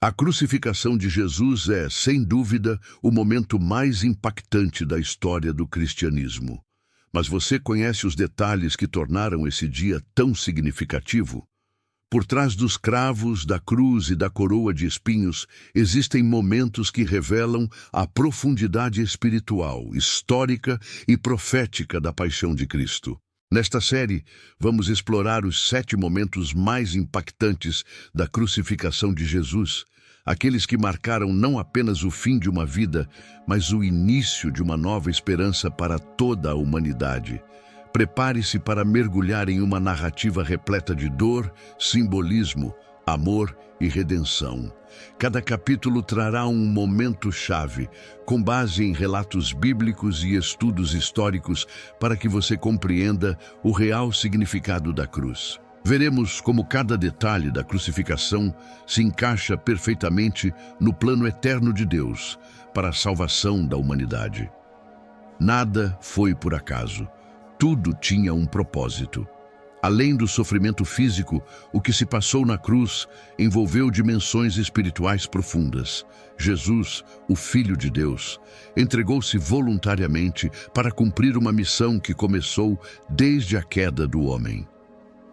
A crucificação de Jesus é, sem dúvida, o momento mais impactante da história do cristianismo. Mas você conhece os detalhes que tornaram esse dia tão significativo? Por trás dos cravos, da cruz e da coroa de espinhos, existem momentos que revelam a profundidade espiritual, histórica e profética da paixão de Cristo. Nesta série, vamos explorar os 7 momentos mais impactantes da crucificação de Jesus, aqueles que marcaram não apenas o fim de uma vida, mas o início de uma nova esperança para toda a humanidade. Prepare-se para mergulhar em uma narrativa repleta de dor, simbolismo, amor e redenção. Cada capítulo trará um momento-chave, com base em relatos bíblicos e estudos históricos, para que você compreenda o real significado da cruz. Veremos como cada detalhe da crucificação se encaixa perfeitamente no plano eterno de Deus para a salvação da humanidade. Nada foi por acaso. Tudo tinha um propósito. Além do sofrimento físico, o que se passou na cruz envolveu dimensões espirituais profundas. Jesus, o Filho de Deus, entregou-se voluntariamente para cumprir uma missão que começou desde a queda do homem.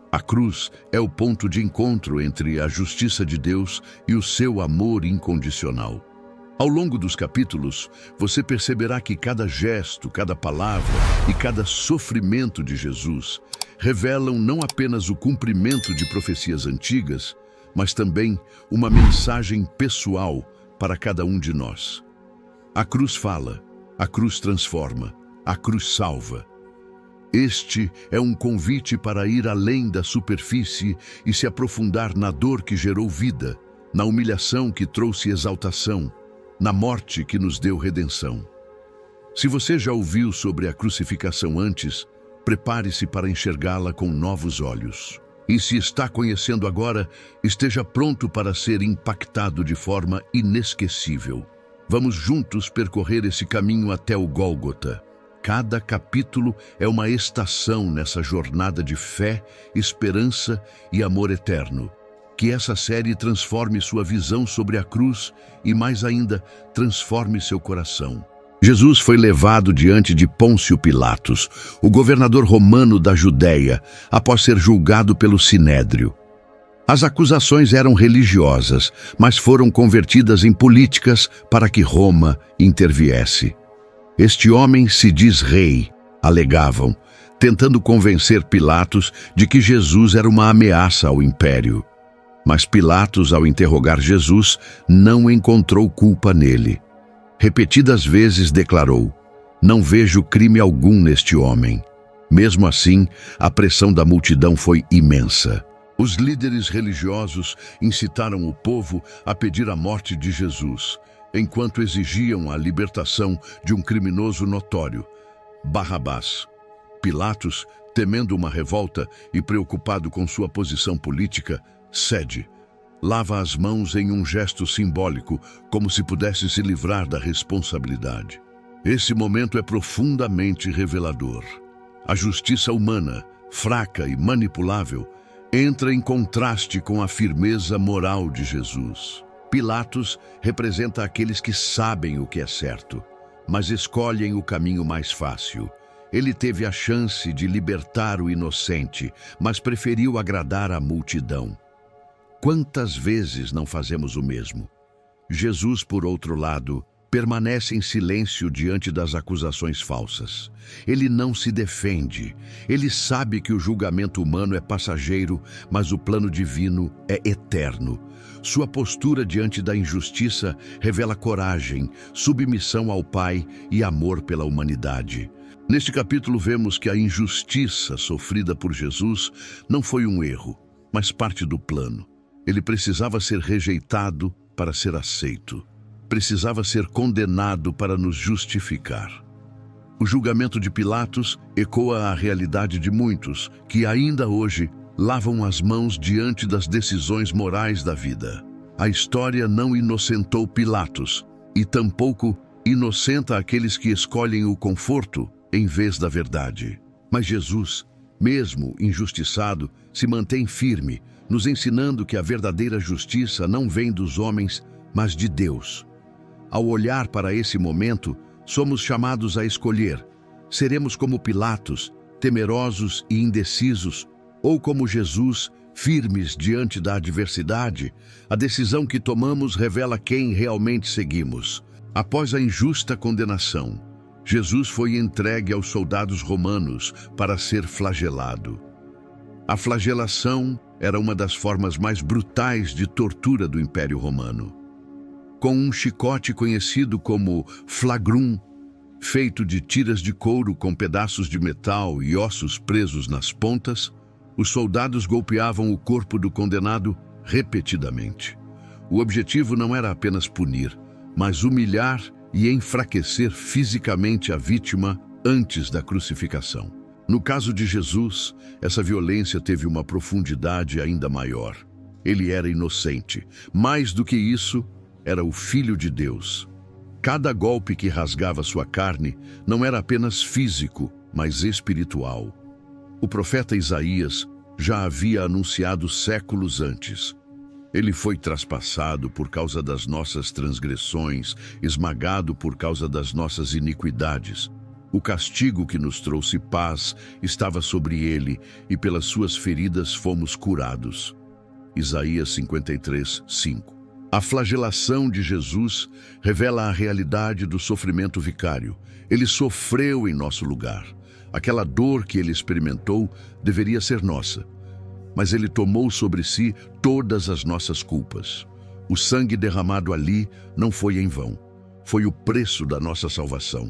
A cruz é o ponto de encontro entre a justiça de Deus e o seu amor incondicional. Ao longo dos capítulos, você perceberá que cada gesto, cada palavra e cada sofrimento de Jesus revelam não apenas o cumprimento de profecias antigas, mas também uma mensagem pessoal para cada um de nós. A cruz fala, a cruz transforma, a cruz salva. Este é um convite para ir além da superfície e se aprofundar na dor que gerou vida, na humilhação que trouxe exaltação, na morte que nos deu redenção. Se você já ouviu sobre a crucificação antes, prepare-se para enxergá-la com novos olhos. E se está conhecendo agora, esteja pronto para ser impactado de forma inesquecível. Vamos juntos percorrer esse caminho até o Gólgota. Cada capítulo é uma estação nessa jornada de fé, esperança e amor eterno. Que essa série transforme sua visão sobre a cruz e, mais ainda, transforme seu coração. Jesus foi levado diante de Pôncio Pilatos, o governador romano da Judéia, após ser julgado pelo Sinédrio. As acusações eram religiosas, mas foram convertidas em políticas para que Roma interviesse. Este homem se diz rei, alegavam, tentando convencer Pilatos de que Jesus era uma ameaça ao império. Mas Pilatos, ao interrogar Jesus, não encontrou culpa nele. Repetidas vezes declarou: "Não vejo crime algum neste homem." Mesmo assim, a pressão da multidão foi imensa. Os líderes religiosos incitaram o povo a pedir a morte de Jesus, enquanto exigiam a libertação de um criminoso notório, Barrabás. Pilatos, temendo uma revolta e preocupado com sua posição política, cede. Lava as mãos em um gesto simbólico, como se pudesse se livrar da responsabilidade. Esse momento é profundamente revelador. A justiça humana, fraca e manipulável, entra em contraste com a firmeza moral de Jesus. Pilatos representa aqueles que sabem o que é certo, mas escolhem o caminho mais fácil. Ele teve a chance de libertar o inocente, mas preferiu agradar a multidão. Quantas vezes não fazemos o mesmo? Jesus, por outro lado, permanece em silêncio diante das acusações falsas. Ele não se defende. Ele sabe que o julgamento humano é passageiro, mas o plano divino é eterno. Sua postura diante da injustiça revela coragem, submissão ao Pai e amor pela humanidade. Neste capítulo vemos que a injustiça sofrida por Jesus não foi um erro, mas parte do plano. Ele precisava ser rejeitado para ser aceito. Precisava ser condenado para nos justificar. O julgamento de Pilatos ecoa a realidade de muitos que ainda hoje lavam as mãos diante das decisões morais da vida. A história não inocentou Pilatos e tampouco inocenta aqueles que escolhem o conforto em vez da verdade. Mas Jesus, mesmo injustiçado, se mantém firme, nos ensinando que a verdadeira justiça não vem dos homens, mas de Deus. Ao olhar para esse momento, somos chamados a escolher. Seremos como Pilatos, temerosos e indecisos, ou como Jesus, firmes diante da adversidade? A decisão que tomamos revela quem realmente seguimos. Após a injusta condenação, Jesus foi entregue aos soldados romanos para ser flagelado. A flagelação era uma das formas mais brutais de tortura do Império Romano. Com um chicote conhecido como flagrum, feito de tiras de couro com pedaços de metal e ossos presos nas pontas, os soldados golpeavam o corpo do condenado repetidamente. O objetivo não era apenas punir, mas humilhar e enfraquecer fisicamente a vítima antes da crucificação. No caso de Jesus, essa violência teve uma profundidade ainda maior. Ele era inocente. Mais do que isso, era o Filho de Deus. Cada golpe que rasgava sua carne não era apenas físico, mas espiritual. O profeta Isaías já havia anunciado séculos antes. Ele foi traspassado por causa das nossas transgressões, esmagado por causa das nossas iniquidades. O castigo que nos trouxe paz estava sobre ele, e pelas suas feridas fomos curados. Isaías 53, 5. A flagelação de Jesus revela a realidade do sofrimento vicário. Ele sofreu em nosso lugar. Aquela dor que ele experimentou deveria ser nossa, mas ele tomou sobre si todas as nossas culpas. O sangue derramado ali não foi em vão. Foi o preço da nossa salvação.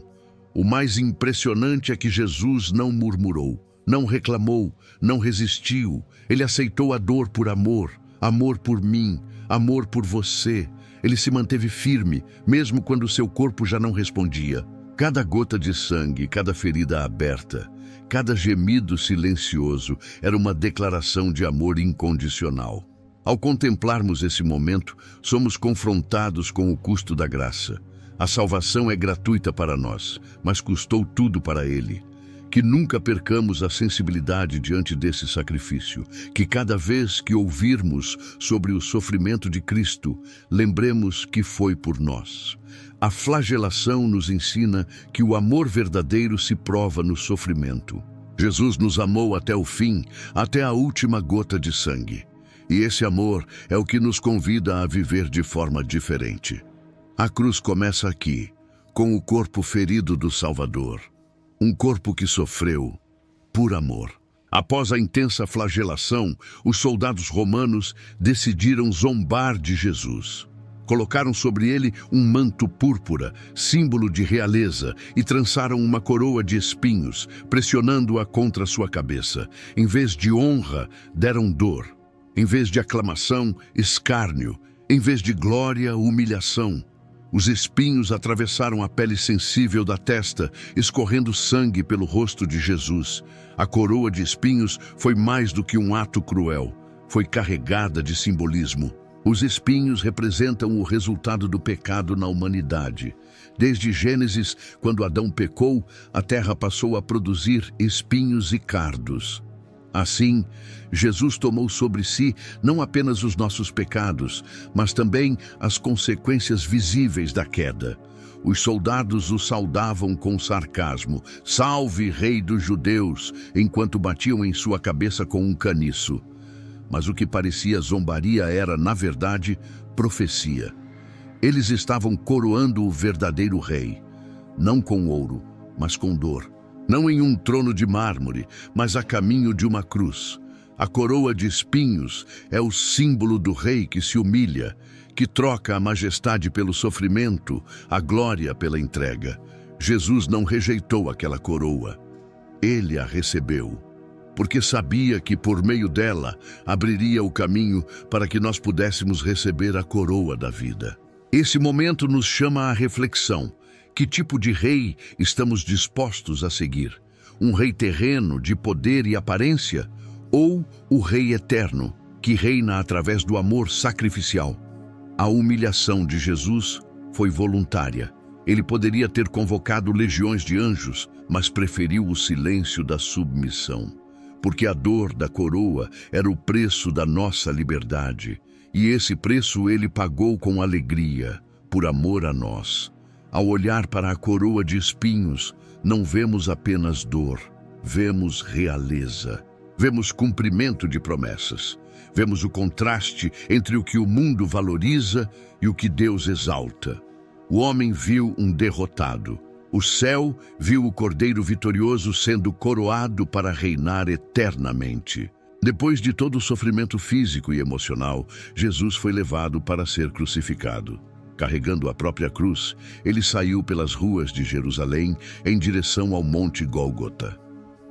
O mais impressionante é que Jesus não murmurou, não reclamou, não resistiu. Ele aceitou a dor por amor, amor por mim, amor por você. Ele se manteve firme, mesmo quando seu corpo já não respondia. Cada gota de sangue, cada ferida aberta, cada gemido silencioso era uma declaração de amor incondicional. Ao contemplarmos esse momento, somos confrontados com o custo da graça. A salvação é gratuita para nós, mas custou tudo para ele. Que nunca percamos a sensibilidade diante desse sacrifício. Que cada vez que ouvirmos sobre o sofrimento de Cristo, lembremos que foi por nós. A flagelação nos ensina que o amor verdadeiro se prova no sofrimento. Jesus nos amou até o fim, até a última gota de sangue. E esse amor é o que nos convida a viver de forma diferente. A cruz começa aqui, com o corpo ferido do Salvador. Um corpo que sofreu por amor. Após a intensa flagelação, os soldados romanos decidiram zombar de Jesus. Colocaram sobre ele um manto púrpura, símbolo de realeza, e trançaram uma coroa de espinhos, pressionando-a contra sua cabeça. Em vez de honra, deram dor. Em vez de aclamação, escárnio. Em vez de glória, humilhação. Os espinhos atravessaram a pele sensível da testa, escorrendo sangue pelo rosto de Jesus. A coroa de espinhos foi mais do que um ato cruel. Foi carregada de simbolismo. Os espinhos representam o resultado do pecado na humanidade. Desde Gênesis, quando Adão pecou, a terra passou a produzir espinhos e cardos. Assim, Jesus tomou sobre si não apenas os nossos pecados, mas também as consequências visíveis da queda. Os soldados o saudavam com sarcasmo: "Salve, Rei dos Judeus!", enquanto batiam em sua cabeça com um caniço. Mas o que parecia zombaria era, na verdade, profecia. Eles estavam coroando o verdadeiro rei, não com ouro, mas com dor. Não em um trono de mármore, mas a caminho de uma cruz. A coroa de espinhos é o símbolo do rei que se humilha, que troca a majestade pelo sofrimento, a glória pela entrega. Jesus não rejeitou aquela coroa. Ele a recebeu, porque sabia que por meio dela abriria o caminho para que nós pudéssemos receber a coroa da vida. Esse momento nos chama à reflexão. Que tipo de rei estamos dispostos a seguir? Um rei terreno, de poder e aparência? Ou o rei eterno, que reina através do amor sacrificial? A humilhação de Jesus foi voluntária. Ele poderia ter convocado legiões de anjos, mas preferiu o silêncio da submissão. porque a dor da coroa era o preço da nossa liberdade, e esse preço ele pagou com alegria, por amor a nós. Ao olhar para a coroa de espinhos, não vemos apenas dor, vemos realeza, vemos cumprimento de promessas, vemos o contraste entre o que o mundo valoriza e o que Deus exalta. O homem viu um derrotado, o céu viu o Cordeiro vitorioso sendo coroado para reinar eternamente. Depois de todo o sofrimento físico e emocional, Jesus foi levado para ser crucificado. Carregando a própria cruz, ele saiu pelas ruas de Jerusalém em direção ao Monte Gólgota.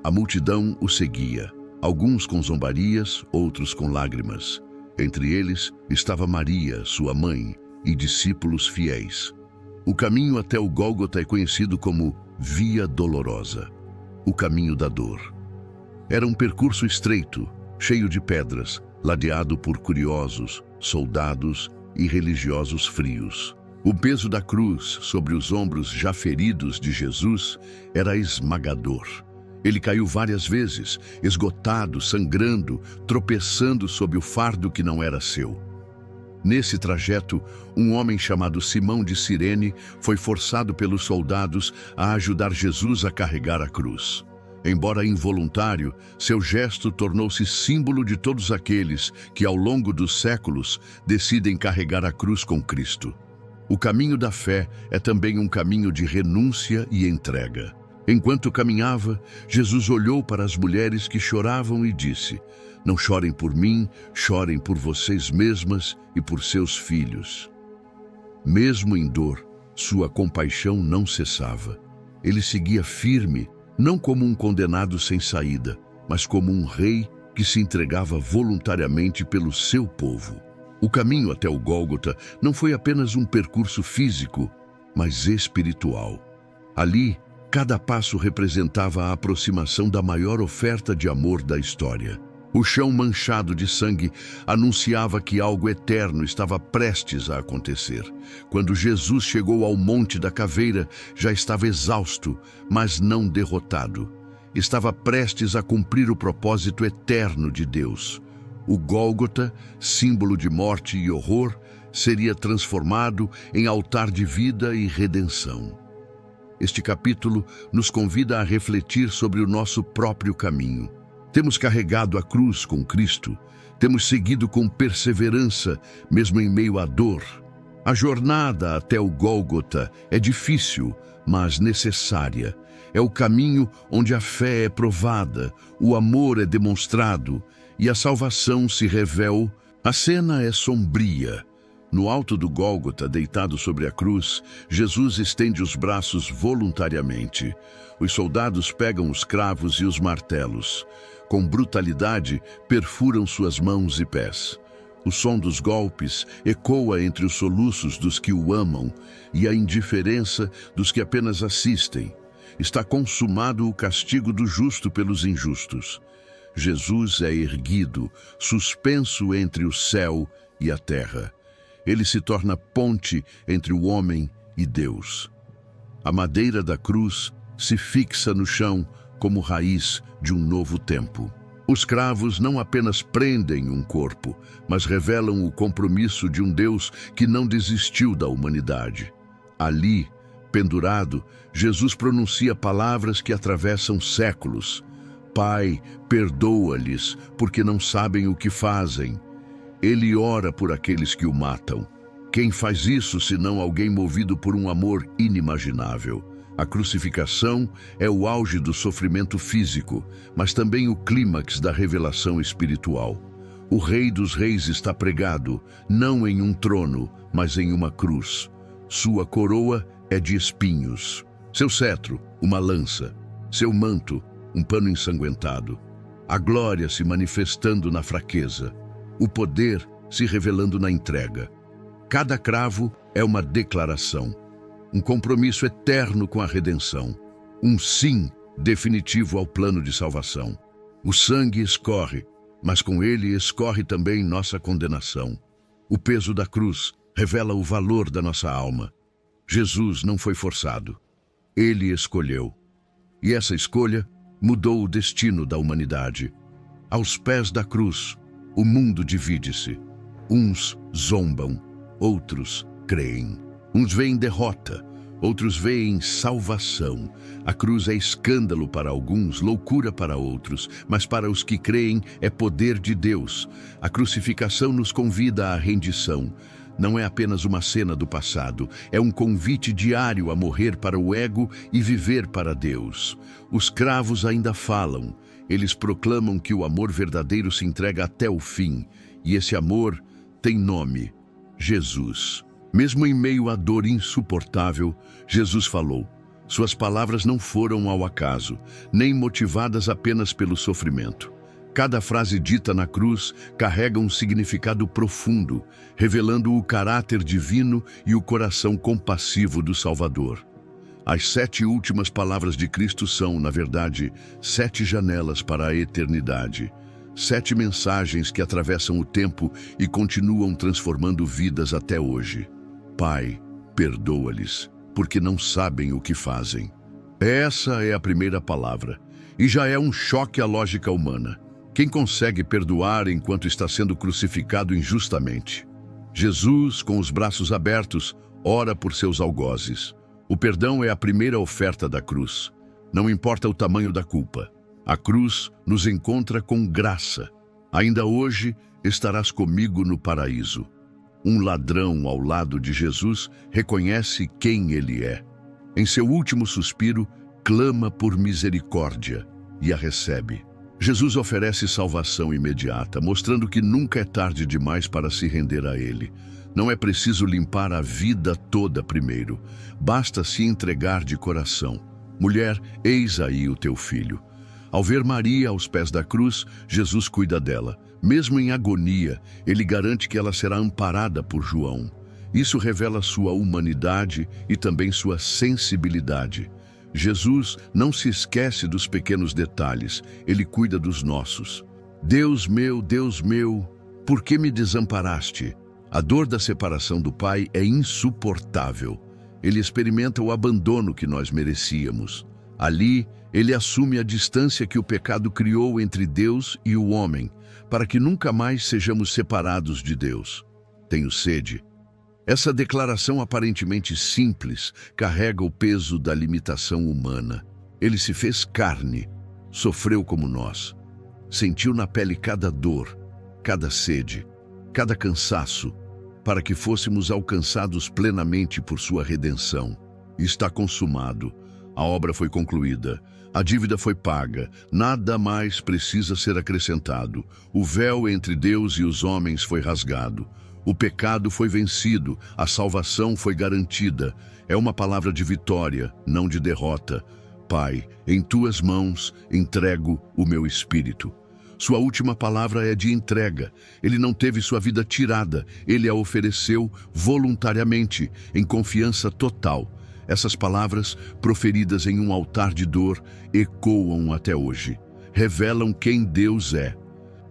A multidão o seguia, alguns com zombarias, outros com lágrimas. Entre eles estava Maria, sua mãe, e discípulos fiéis. O caminho até o Gólgota é conhecido como Via Dolorosa, o caminho da dor. Era um percurso estreito, cheio de pedras, ladeado por curiosos, soldados e religiosos frios. O peso da cruz sobre os ombros já feridos de Jesus era esmagador. Ele caiu várias vezes, esgotado, sangrando, tropeçando sob o fardo que não era seu. Nesse trajeto, um homem chamado Simão de Cirene foi forçado pelos soldados a ajudar Jesus a carregar a cruz. Embora involuntário, seu gesto tornou-se símbolo de todos aqueles que, ao longo dos séculos, decidem carregar a cruz com Cristo. O caminho da fé é também um caminho de renúncia e entrega. Enquanto caminhava, Jesus olhou para as mulheres que choravam e disse: "Não chorem por mim, chorem por vocês mesmas e por seus filhos." Mesmo em dor, sua compaixão não cessava. Ele seguia firme, não como um condenado sem saída, mas como um rei que se entregava voluntariamente pelo seu povo. O caminho até o Gólgota não foi apenas um percurso físico, mas espiritual. Ali, cada passo representava a aproximação da maior oferta de amor da história. O chão manchado de sangue anunciava que algo eterno estava prestes a acontecer. Quando Jesus chegou ao Monte da Caveira, já estava exausto, mas não derrotado. Estava prestes a cumprir o propósito eterno de Deus. O Gólgota, símbolo de morte e horror, seria transformado em altar de vida e redenção. Este capítulo nos convida a refletir sobre o nosso próprio caminho. Temos carregado a cruz com Cristo, temos seguido com perseverança, mesmo em meio à dor. A jornada até o Gólgota é difícil, mas necessária. É o caminho onde a fé é provada, o amor é demonstrado e a salvação se revela. A cena é sombria. No alto do Gólgota, deitado sobre a cruz, Jesus estende os braços voluntariamente. Os soldados pegam os cravos e os martelos. Com brutalidade, perfuram suas mãos e pés. O som dos golpes ecoa entre os soluços dos que o amam e a indiferença dos que apenas assistem. Está consumado o castigo do justo pelos injustos. Jesus é erguido, suspenso entre o céu e a terra. Ele se torna ponte entre o homem e Deus. A madeira da cruz se fixa no chão como raiz de um novo tempo. Os cravos não apenas prendem um corpo, mas revelam o compromisso de um Deus que não desistiu da humanidade. Ali, pendurado, Jesus pronuncia palavras que atravessam séculos. Pai, perdoa-lhes, porque não sabem o que fazem. Ele ora por aqueles que o matam. Quem faz isso senão alguém movido por um amor inimaginável? A crucificação é o auge do sofrimento físico, mas também o clímax da revelação espiritual. O Rei dos Reis está pregado, não em um trono, mas em uma cruz. Sua coroa é de espinhos. Seu cetro, uma lança. Seu manto, um pano ensanguentado. A glória se manifestando na fraqueza. O poder se revelando na entrega. Cada cravo é uma declaração, um compromisso eterno com a redenção, um sim definitivo ao plano de salvação. O sangue escorre, mas com ele escorre também nossa condenação. O peso da cruz revela o valor da nossa alma. Jesus não foi forçado. Ele escolheu. E essa escolha mudou o destino da humanidade. Aos pés da cruz, o mundo divide-se. Uns zombam, outros creem. Uns veem derrota, outros veem salvação. A cruz é escândalo para alguns, loucura para outros, mas para os que creem é poder de Deus. A crucificação nos convida à rendição. Não é apenas uma cena do passado, é um convite diário a morrer para o ego e viver para Deus. Os cravos ainda falam. Eles proclamam que o amor verdadeiro se entrega até o fim, e esse amor tem nome: Jesus. Mesmo em meio à dor insuportável, Jesus falou. Suas palavras não foram ao acaso, nem motivadas apenas pelo sofrimento. Cada frase dita na cruz carrega um significado profundo, revelando o caráter divino e o coração compassivo do Salvador. As 7 últimas palavras de Cristo são, na verdade, 7 janelas para a eternidade. 7 mensagens que atravessam o tempo e continuam transformando vidas até hoje. Pai, perdoa-lhes, porque não sabem o que fazem. Essa é a primeira palavra, e já é um choque à lógica humana. Quem consegue perdoar enquanto está sendo crucificado injustamente? Jesus, com os braços abertos, ora por seus algozes. O perdão é a primeira oferta da cruz. Não importa o tamanho da culpa. A cruz nos encontra com graça. Ainda hoje estarás comigo no paraíso. Um ladrão ao lado de Jesus reconhece quem ele é. Em seu último suspiro, clama por misericórdia e a recebe. Jesus oferece salvação imediata, mostrando que nunca é tarde demais para se render a Ele. Não é preciso limpar a vida toda primeiro. Basta se entregar de coração. Mulher, eis aí o teu filho. Ao ver Maria aos pés da cruz, Jesus cuida dela. Mesmo em agonia, ele garante que ela será amparada por João. Isso revela sua humanidade e também sua sensibilidade. Jesus não se esquece dos pequenos detalhes, ele cuida dos nossos. Deus meu, por que me desamparaste? A dor da separação do Pai é insuportável. Ele experimenta o abandono que nós merecíamos. Ali, ele assume a distância que o pecado criou entre Deus e o homem, para que nunca mais sejamos separados de Deus. Tenho sede. Essa declaração aparentemente simples carrega o peso da limitação humana. Ele se fez carne, sofreu como nós, sentiu na pele cada dor, cada sede, cada cansaço, para que fôssemos alcançados plenamente por sua redenção. Está consumado, a obra foi concluída, a dívida foi paga, nada mais precisa ser acrescentado. O véu entre Deus e os homens foi rasgado. O pecado foi vencido, a salvação foi garantida. É uma palavra de vitória, não de derrota. Pai, em tuas mãos entrego o meu espírito. Sua última palavra é de entrega. Ele não teve sua vida tirada, ele a ofereceu voluntariamente, em confiança total. Essas palavras, proferidas em um altar de dor, ecoam até hoje. Revelam quem Deus é.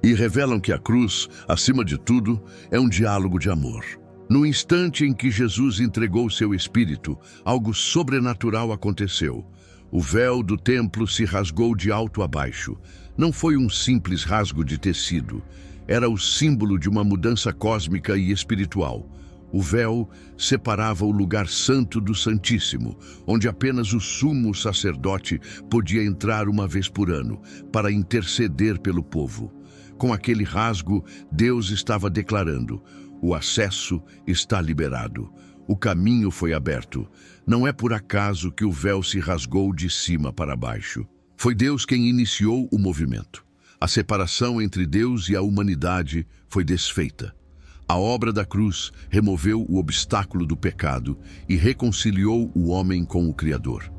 E revelam que a cruz, acima de tudo, é um diálogo de amor. No instante em que Jesus entregou seu espírito, algo sobrenatural aconteceu. O véu do templo se rasgou de alto a baixo. Não foi um simples rasgo de tecido. Era o símbolo de uma mudança cósmica e espiritual. O véu separava o lugar santo do Santíssimo, onde apenas o sumo sacerdote podia entrar uma vez por ano, para interceder pelo povo. Com aquele rasgo, Deus estava declarando: o acesso está liberado. O caminho foi aberto. Não é por acaso que o véu se rasgou de cima para baixo. Foi Deus quem iniciou o movimento. A separação entre Deus e a humanidade foi desfeita. A obra da cruz removeu o obstáculo do pecado e reconciliou o homem com o Criador.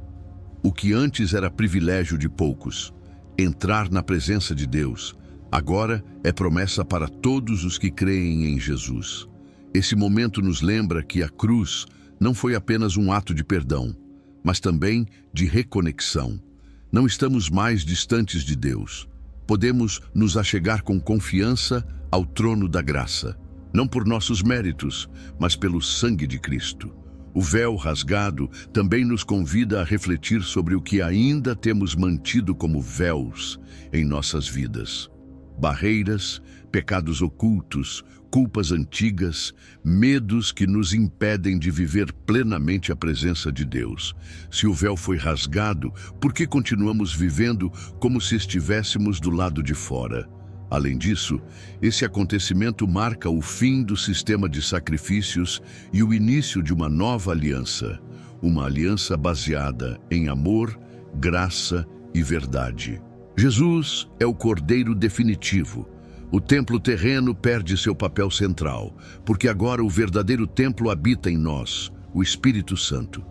O que antes era privilégio de poucos, entrar na presença de Deus, agora é promessa para todos os que creem em Jesus. Esse momento nos lembra que a cruz não foi apenas um ato de perdão, mas também de reconexão. Não estamos mais distantes de Deus. Podemos nos achegar com confiança ao trono da graça, não por nossos méritos, mas pelo sangue de Cristo. O véu rasgado também nos convida a refletir sobre o que ainda temos mantido como véus em nossas vidas. Barreiras, pecados ocultos, culpas antigas, medos que nos impedem de viver plenamente a presença de Deus. Se o véu foi rasgado, por que continuamos vivendo como se estivéssemos do lado de fora? Além disso, esse acontecimento marca o fim do sistema de sacrifícios e o início de uma nova aliança. Uma aliança baseada em amor, graça e verdade. Jesus é o Cordeiro definitivo. O templo terreno perde seu papel central, porque agora o verdadeiro templo habita em nós, o Espírito Santo.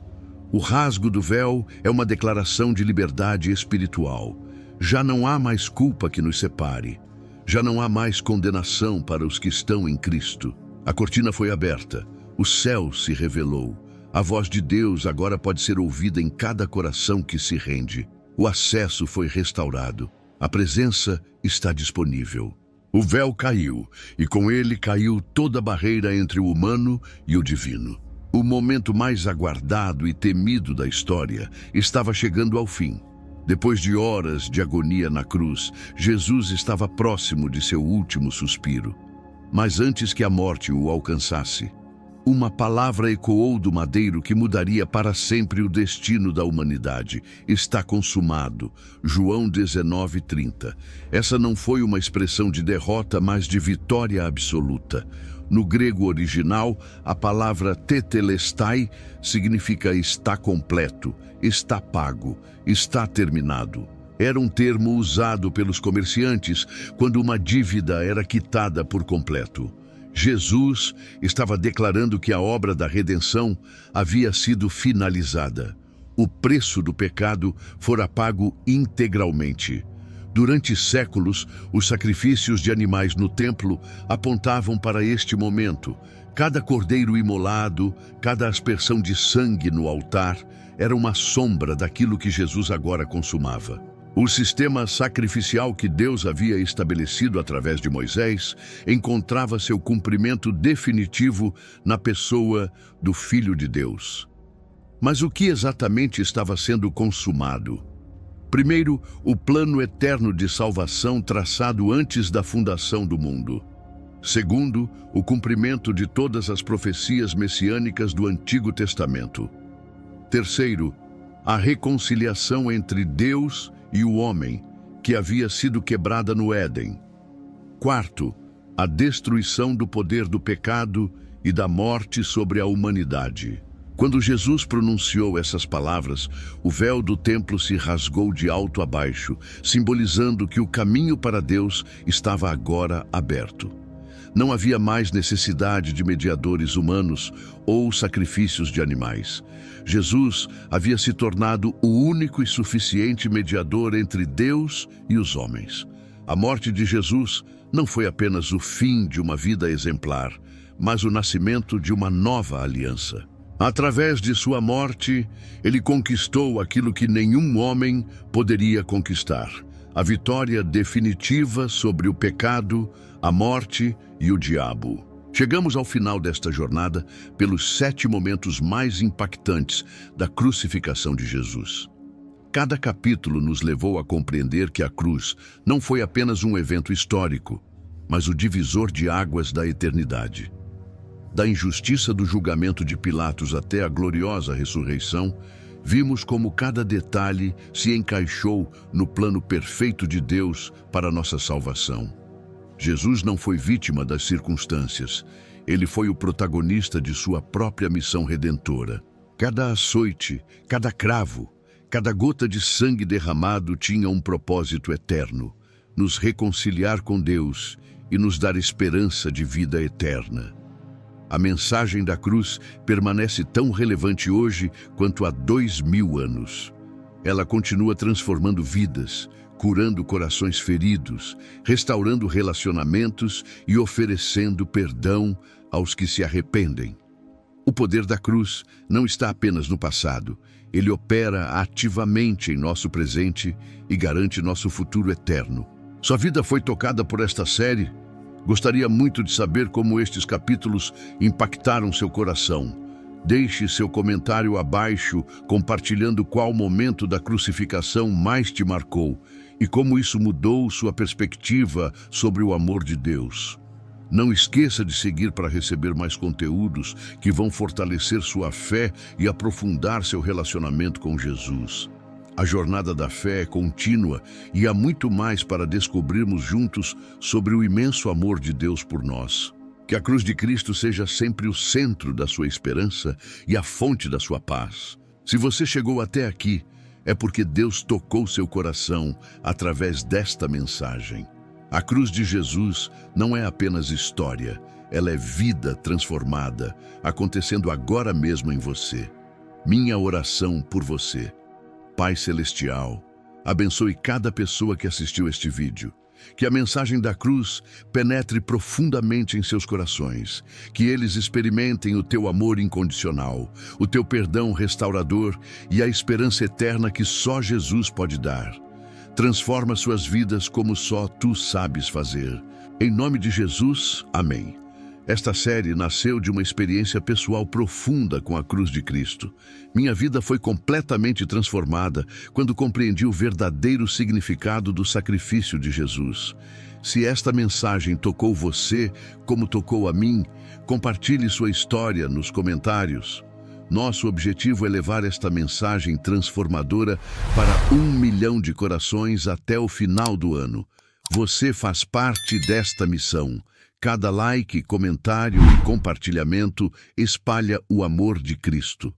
O rasgo do véu é uma declaração de liberdade espiritual. Já não há mais culpa que nos separe. Já não há mais condenação para os que estão em Cristo. A cortina foi aberta, o céu se revelou. A voz de Deus agora pode ser ouvida em cada coração que se rende. O acesso foi restaurado. A presença está disponível. O véu caiu, e com ele caiu toda a barreira entre o humano e o divino. O momento mais aguardado e temido da história estava chegando ao fim. Depois de horas de agonia na cruz, Jesus estava próximo de seu último suspiro. Mas antes que a morte o alcançasse, uma palavra ecoou do madeiro que mudaria para sempre o destino da humanidade. Está consumado. João 19:30. Essa não foi uma expressão de derrota, mas de vitória absoluta. No grego original, a palavra tetelestai significa está completo, está pago, está terminado. Era um termo usado pelos comerciantes quando uma dívida era quitada por completo. Jesus estava declarando que a obra da redenção havia sido finalizada. O preço do pecado fora pago integralmente. Durante séculos, os sacrifícios de animais no templo apontavam para este momento. Cada cordeiro imolado, cada aspersão de sangue no altar, era uma sombra daquilo que Jesus agora consumava. O sistema sacrificial que Deus havia estabelecido através de Moisés encontrava seu cumprimento definitivo na pessoa do Filho de Deus. Mas o que exatamente estava sendo consumado? Primeiro, o plano eterno de salvação traçado antes da fundação do mundo. Segundo, o cumprimento de todas as profecias messiânicas do Antigo Testamento. Terceiro, a reconciliação entre Deus e o homem, que havia sido quebrada no Éden. Quarto, a destruição do poder do pecado e da morte sobre a humanidade. Quando Jesus pronunciou essas palavras, o véu do templo se rasgou de alto a baixo, simbolizando que o caminho para Deus estava agora aberto. Não havia mais necessidade de mediadores humanos ou sacrifícios de animais. Jesus havia se tornado o único e suficiente mediador entre Deus e os homens. A morte de Jesus não foi apenas o fim de uma vida exemplar, mas o nascimento de uma nova aliança. Através de sua morte, ele conquistou aquilo que nenhum homem poderia conquistar: a vitória definitiva sobre o pecado, a morte e o diabo. Chegamos ao final desta jornada pelos 7 momentos mais impactantes da crucificação de Jesus. Cada capítulo nos levou a compreender que a cruz não foi apenas um evento histórico, mas o divisor de águas da eternidade. Da injustiça do julgamento de Pilatos até a gloriosa ressurreição, vimos como cada detalhe se encaixou no plano perfeito de Deus para nossa salvação. Jesus não foi vítima das circunstâncias. Ele foi o protagonista de sua própria missão redentora. Cada açoite, cada cravo, cada gota de sangue derramado tinha um propósito eterno: nos reconciliar com Deus e nos dar esperança de vida eterna. A mensagem da cruz permanece tão relevante hoje quanto há 2000 anos. Ela continua transformando vidas, curando corações feridos, restaurando relacionamentos e oferecendo perdão aos que se arrependem. O poder da cruz não está apenas no passado. Ele opera ativamente em nosso presente e garante nosso futuro eterno. Sua vida foi tocada por esta série? Gostaria muito de saber como estes capítulos impactaram seu coração. Deixe seu comentário abaixo, compartilhando qual momento da crucificação mais te marcou e como isso mudou sua perspectiva sobre o amor de Deus. Não esqueça de seguir para receber mais conteúdos que vão fortalecer sua fé e aprofundar seu relacionamento com Jesus. A jornada da fé é contínua e há muito mais para descobrirmos juntos sobre o imenso amor de Deus por nós. Que a cruz de Cristo seja sempre o centro da sua esperança e a fonte da sua paz. Se você chegou até aqui, é porque Deus tocou seu coração através desta mensagem. A cruz de Jesus não é apenas história, ela é vida transformada, acontecendo agora mesmo em você. Minha oração por você. Pai Celestial, abençoe cada pessoa que assistiu este vídeo. Que a mensagem da cruz penetre profundamente em seus corações, que eles experimentem o teu amor incondicional, o teu perdão restaurador e a esperança eterna que só Jesus pode dar. Transforma suas vidas como só tu sabes fazer. Em nome de Jesus, amém. Esta série nasceu de uma experiência pessoal profunda com a cruz de Cristo. Minha vida foi completamente transformada quando compreendi o verdadeiro significado do sacrifício de Jesus. Se esta mensagem tocou você, como tocou a mim, compartilhe sua história nos comentários. Nosso objetivo é levar esta mensagem transformadora para 1 milhão de corações até o final do ano. Você faz parte desta missão. Cada like, comentário e compartilhamento espalha o amor de Cristo.